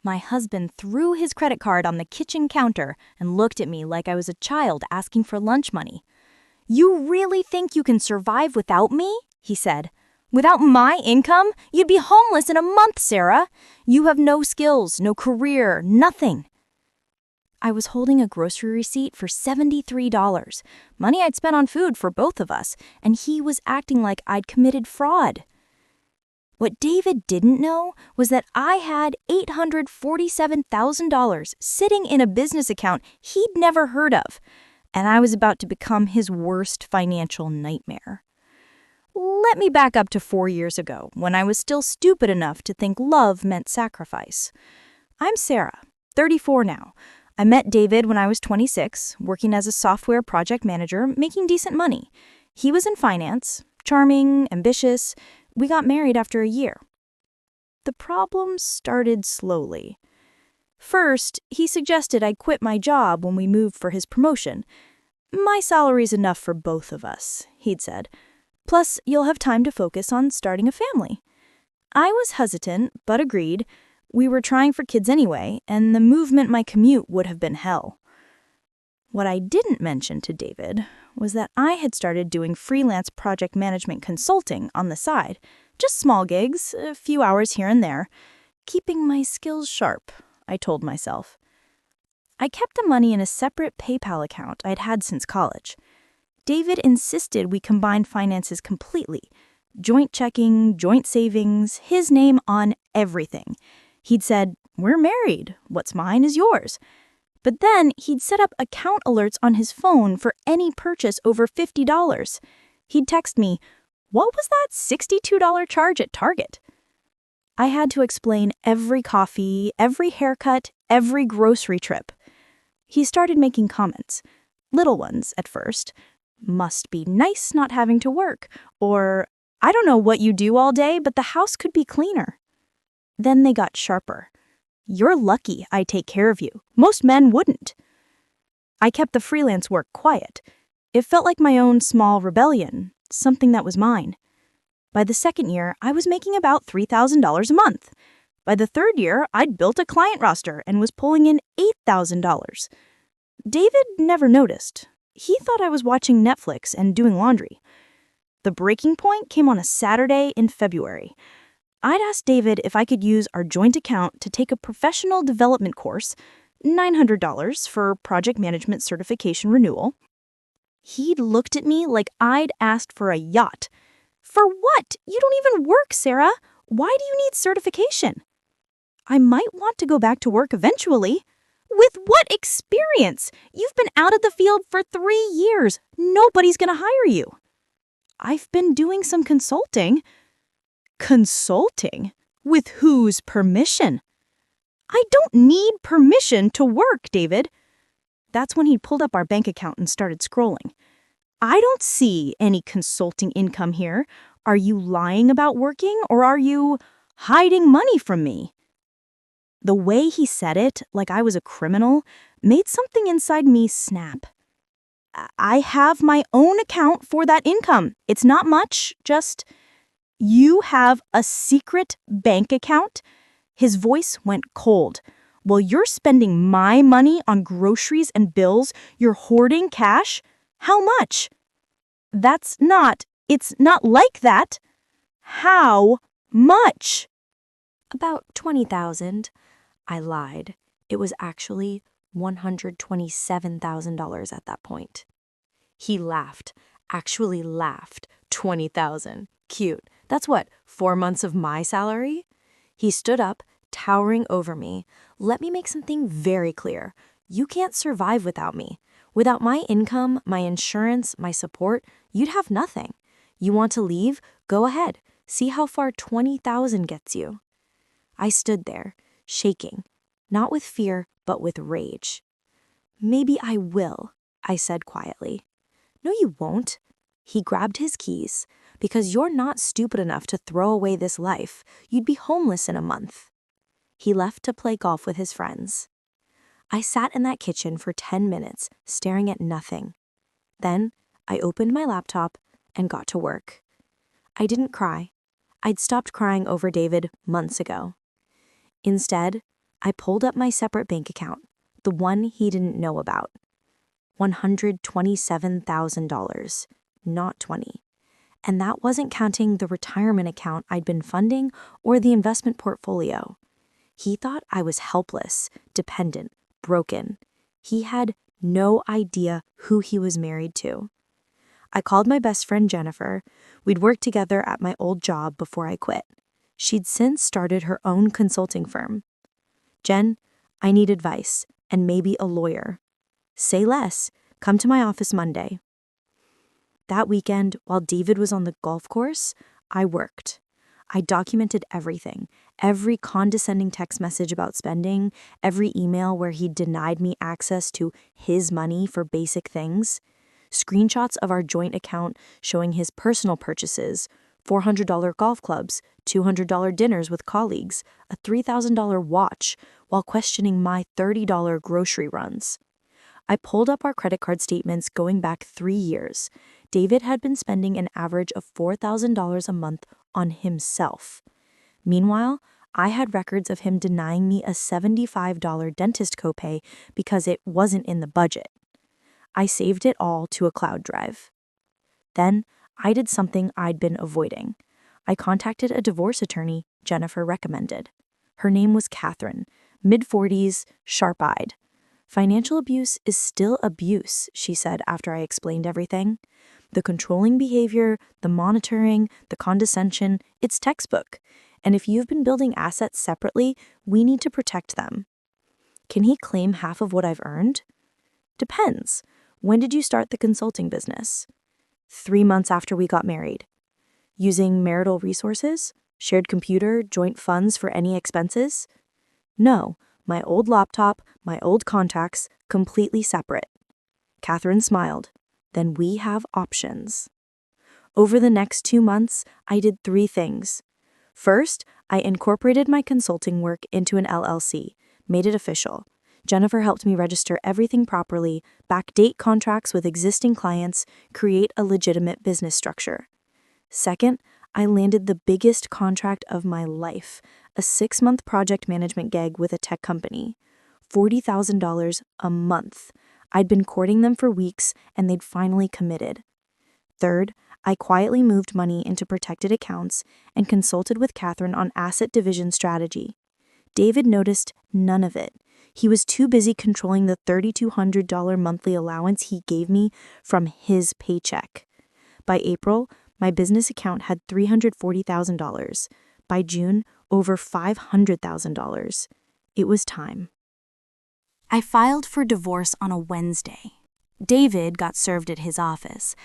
My husband threw his credit card on the kitchen counter and looked at me like I was a child asking for lunch money. "You really think you can survive without me?" he said. "Without my income, you'd be homeless in a month, Sarah. You have no skills, no career, nothing." I was holding a grocery receipt for $73, money I'd spent on food for both of us, and he was acting like I'd committed fraud. What David didn't know was that I had $847,000 sitting in a business account he'd never heard of, and I was about to become his worst financial nightmare. Let me back up to 4 years ago, when I was still stupid enough to think love meant sacrifice. I'm Sarah, 34 now. I met David when I was 26, working as a software project manager, making decent money. He was in finance, charming, ambitious. We got married after a year. The problems started slowly. First, he suggested I quit my job when we moved for his promotion. "My salary's enough for both of us," he'd said. "Plus, you'll have time to focus on starting a family." I was hesitant, but agreed. We were trying for kids anyway, and the move meant my commute would have been hell. What I didn't mention to David was that I had started doing freelance project management consulting on the side. Just small gigs, a few hours here and there. Keeping my skills sharp, I told myself. I kept the money in a separate PayPal account I'd had since college. David insisted we combine finances completely. Joint checking, joint savings, his name on everything. He'd said, "We're married. What's mine is yours." But then he'd set up account alerts on his phone for any purchase over $50. He'd text me, "What was that $62 charge at Target?" I had to explain every coffee, every haircut, every grocery trip. He started making comments. Little ones at first. "Must be nice not having to work," or "I don't know what you do all day, but the house could be cleaner." Then they got sharper. "You're lucky I take care of you. Most men wouldn't." I kept the freelance work quiet. It felt like my own small rebellion, something that was mine. By the second year, I was making about $3,000 a month. By the third year, I'd built a client roster and was pulling in $8,000. David never noticed. He thought I was watching Netflix and doing laundry. The breaking point came on a Saturday in February. I'd asked David if I could use our joint account to take a professional development course, $900 for project management certification renewal. He'd looked at me like I'd asked for a yacht. "For what? You don't even work, Sarah. Why do you need certification?" "I might want to go back to work eventually." "With what experience? You've been out of the field for 3 years. Nobody's gonna hire you." "I've been doing some consulting." "Consulting? With whose permission?" "I don't need permission to work, David." That's when he pulled up our bank account and started scrolling. "I don't see any consulting income here. Are you lying about working, or are you hiding money from me?" The way he said it, like I was a criminal, made something inside me snap. "I have my own account for that income. It's not much, just..." "You have a secret bank account?" His voice went cold. "Well, you're spending my money on groceries and bills. You're hoarding cash? How much?" It's not like that." "How much?" "About 20,000. I lied. It was actually $127,000 at that point. He laughed, actually laughed. 20,000. Cute. That's what, 4 months of my salary? He stood up, towering over me. "Let me make something very clear. You can't survive without me. Without my income, my insurance, my support, you'd have nothing. You want to leave? Go ahead. See how far 20,000 gets you." I stood there, shaking, not with fear, but with rage. "Maybe I will," I said quietly. "No, you won't." He grabbed his keys. "Because you're not stupid enough to throw away this life. You'd be homeless in a month." He left to play golf with his friends. I sat in that kitchen for 10 minutes, staring at nothing. Then I opened my laptop and got to work. I didn't cry. I'd stopped crying over David months ago. Instead, I pulled up my separate bank account, the one he didn't know about. $127,000, not 20. And that wasn't counting the retirement account I'd been funding or the investment portfolio. He thought I was helpless, dependent, broken. He had no idea who he was married to. I called my best friend Jennifer. We'd worked together at my old job before I quit. She'd since started her own consulting firm. Jen, I need advice, and maybe a lawyer. Say less. Come to my office Monday. That weekend, while David was on the golf course, I worked. I documented everything, every condescending text message about spending, every email where he denied me access to his money for basic things, screenshots of our joint account showing his personal purchases, $400 golf clubs, $200 dinners with colleagues, a $3,000 watch, while questioning my $30 grocery runs. I pulled up our credit card statements going back 3 years. David had been spending an average of $4,000 a month on himself. Meanwhile, I had records of him denying me a $75 dentist copay because it wasn't in the budget. I saved it all to a cloud drive. Then, I did something I'd been avoiding. I contacted a divorce attorney Jennifer recommended. Her name was Catherine, mid-40s, sharp-eyed. Financial abuse is still abuse, she said after I explained everything. The controlling behavior, the monitoring, the condescension, it's textbook. And if you've been building assets separately, we need to protect them. Can he claim half of what I've earned? Depends. When did you start the consulting business? 3 months after we got married. Using marital resources? Shared computer, joint funds for any expenses? No, my old laptop, my old contacts, completely separate. Catherine smiled. Then we have options. Over the next 2 months, I did 3 things. First, I incorporated my consulting work into an LLC, made it official. Jennifer helped me register everything properly, backdate contracts with existing clients, create a legitimate business structure. Second, I landed the biggest contract of my life, a 6-month project management gig with a tech company. $40,000 a month. I'd been courting them for weeks, and they'd finally committed. Third, I quietly moved money into protected accounts and consulted with Catherine on asset division strategy. David noticed none of it. He was too busy controlling the $3,200 monthly allowance he gave me from his paycheck. By April, my business account had $340,000. By June, over $500,000. It was time. I filed for divorce on a Wednesday. David got served at his office.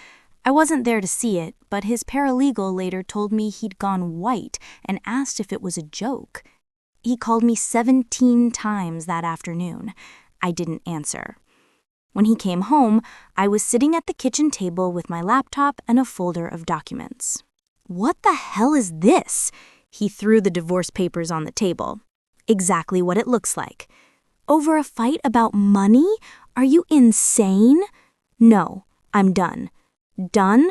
I wasn't there to see it, but his paralegal later told me he'd gone white and asked if it was a joke. He called me 17 times that afternoon. I didn't answer. When he came home, I was sitting at the kitchen table with my laptop and a folder of documents. "What the hell is this?" He threw the divorce papers on the table. "Exactly what it looks like." "Over a fight about money? Are you insane?" "No, I'm done." "Done?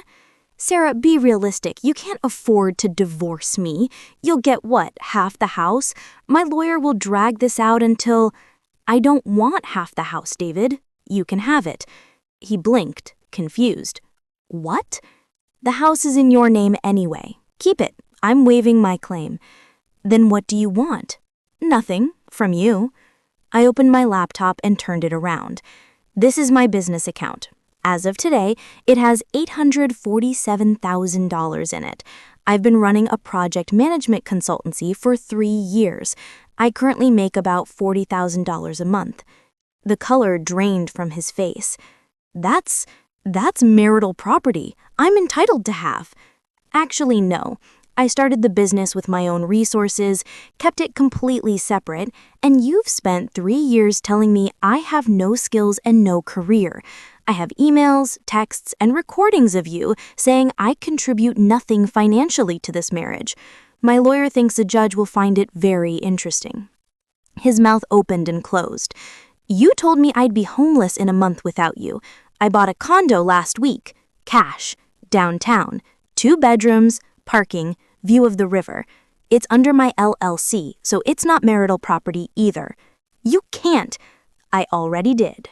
Sarah, be realistic. You can't afford to divorce me. You'll get what, half the house? My lawyer will drag this out until... I don't want half the house, David. You can have it." He blinked, confused. "What?" "The house is in your name anyway. Keep it. I'm waiving my claim." "Then what do you want?" "Nothing. From you." I opened my laptop and turned it around. "This is my business account. As of today, it has $847,000 in it. I've been running a project management consultancy for 3 years. I currently make about $40,000 a month." The color drained from his face. That's marital property. I'm entitled to half." "Actually, no. I started the business with my own resources, kept it completely separate, and you've spent 3 years telling me I have no skills and no career. I have emails, texts, and recordings of you saying I contribute nothing financially to this marriage. My lawyer thinks a judge will find it very interesting." His mouth opened and closed. "You told me I'd be homeless in a month without you. I bought a condo last week. Cash. Downtown. 2 bedrooms, parking, view of the river. It's under my LLC, so it's not marital property either. You can't. I already did.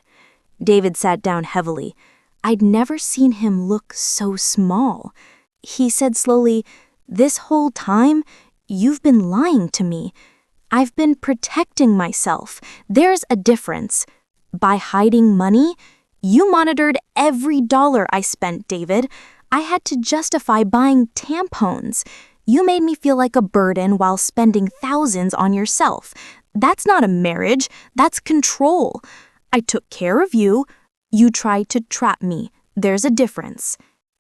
David sat down heavily. I'd never seen him look so small. He said slowly, "This whole time, you've been lying to me. I've been protecting myself. There's a difference. By hiding money, you monitored every dollar I spent, David. I had to justify buying tampons. You made me feel like a burden while spending thousands on yourself. That's not a marriage, that's control. I took care of you. You tried to trap me. There's a difference."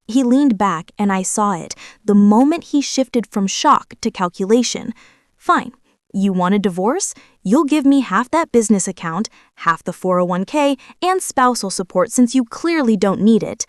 He leaned back and I saw it, the moment he shifted from shock to calculation. Fine. You want a divorce? You'll give me half that business account, half the 401k, and spousal support since you clearly don't need it.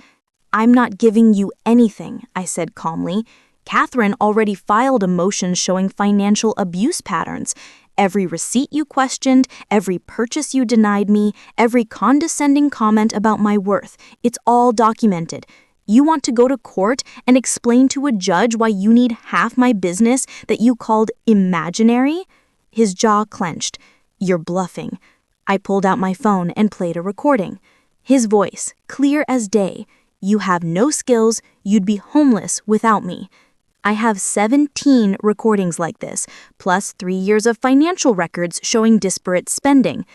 I'm not giving you anything, I said calmly. Catherine already filed a motion showing financial abuse patterns. Every receipt you questioned, every purchase you denied me, every condescending comment about my worth, it's all documented. You want to go to court and explain to a judge why you need half my business that you called imaginary? His jaw clenched. You're bluffing. I pulled out my phone and played a recording. His voice, clear as day. You have no skills, you'd be homeless without me. I have 17 recordings like this, plus 3 years of financial records showing disparate spending.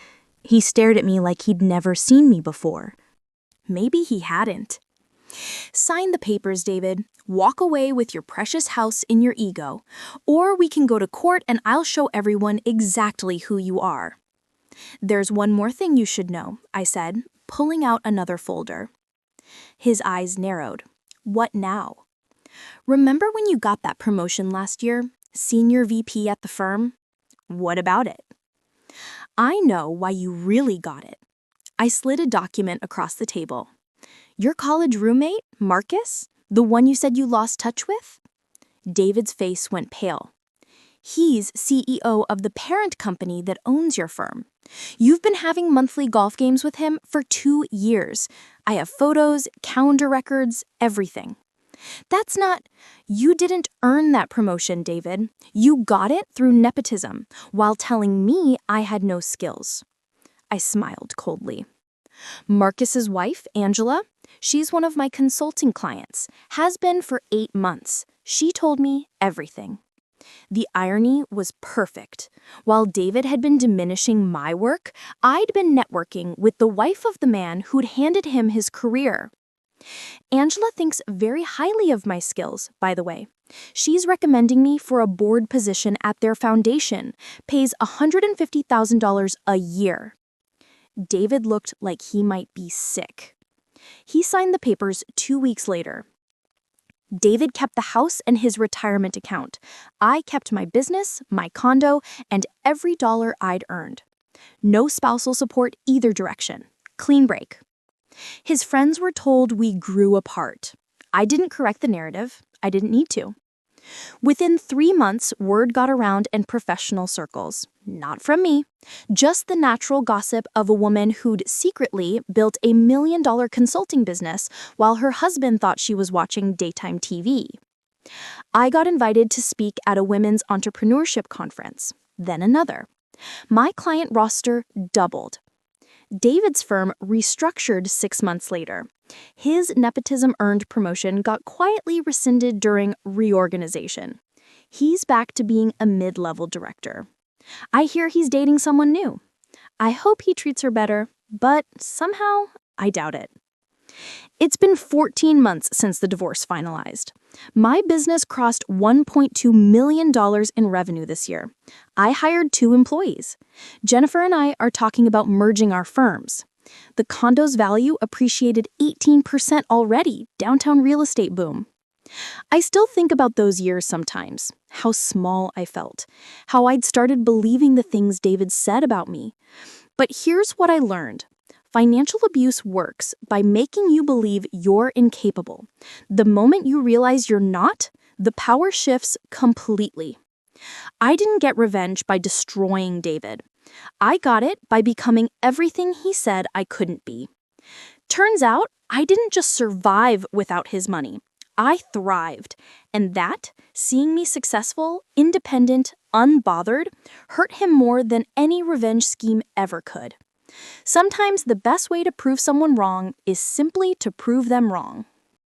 He stared at me like he'd never seen me before. Maybe he hadn't. Sign the papers, David. Walk away with your precious house in your ego. Or we can go to court and I'll show everyone exactly who you are. There's one more thing you should know, I said, pulling out another folder. His eyes narrowed. What now? Remember when you got that promotion last year? Senior VP at the firm? What about it? I know why you really got it. I slid a document across the table. Your college roommate, Marcus? The one you said you lost touch with? David's face went pale. He's CEO of the parent company that owns your firm. You've been having monthly golf games with him for 2 years. I have photos, calendar records, everything. That's not... You didn't earn that promotion, David. You got it through nepotism, while telling me I had no skills. I smiled coldly. Marcus's wife, Angela, she's one of my consulting clients, has been for 8 months. She told me everything. The irony was perfect. While David had been diminishing my work, I'd been networking with the wife of the man who'd handed him his career. Angela thinks very highly of my skills, by the way. She's recommending me for a board position at their foundation, pays $150,000 a year. David looked like he might be sick. He signed the papers 2 weeks later. David kept the house and his retirement account. I kept my business, my condo, and every dollar I'd earned. No spousal support either direction. Clean break. His friends were told we grew apart. I didn't correct the narrative. I didn't need to. Within 3 months, word got around in professional circles. Not from me. Just the natural gossip of a woman who'd secretly built a $1 million consulting business while her husband thought she was watching daytime TV. I got invited to speak at a women's entrepreneurship conference. Then another. My client roster doubled. David's firm restructured 6 months later. His nepotism-earned promotion got quietly rescinded during reorganization. He's back to being a mid-level director. I hear he's dating someone new. I hope he treats her better, but somehow I doubt it. It's been 14 months since the divorce finalized. My business crossed $1.2 million in revenue this year. I hired 2 employees. Jennifer and I are talking about merging our firms. The condo's value appreciated 18% already, downtown real estate boom. I still think about those years sometimes, how small I felt, how I'd started believing the things David said about me. But here's what I learned. Financial abuse works by making you believe you're incapable. The moment you realize you're not, the power shifts completely. I didn't get revenge by destroying David. I got it by becoming everything he said I couldn't be. Turns out, I didn't just survive without his money. I thrived, and that, seeing me successful, independent, unbothered, hurt him more than any revenge scheme ever could. Sometimes the best way to prove someone wrong is simply to prove them wrong.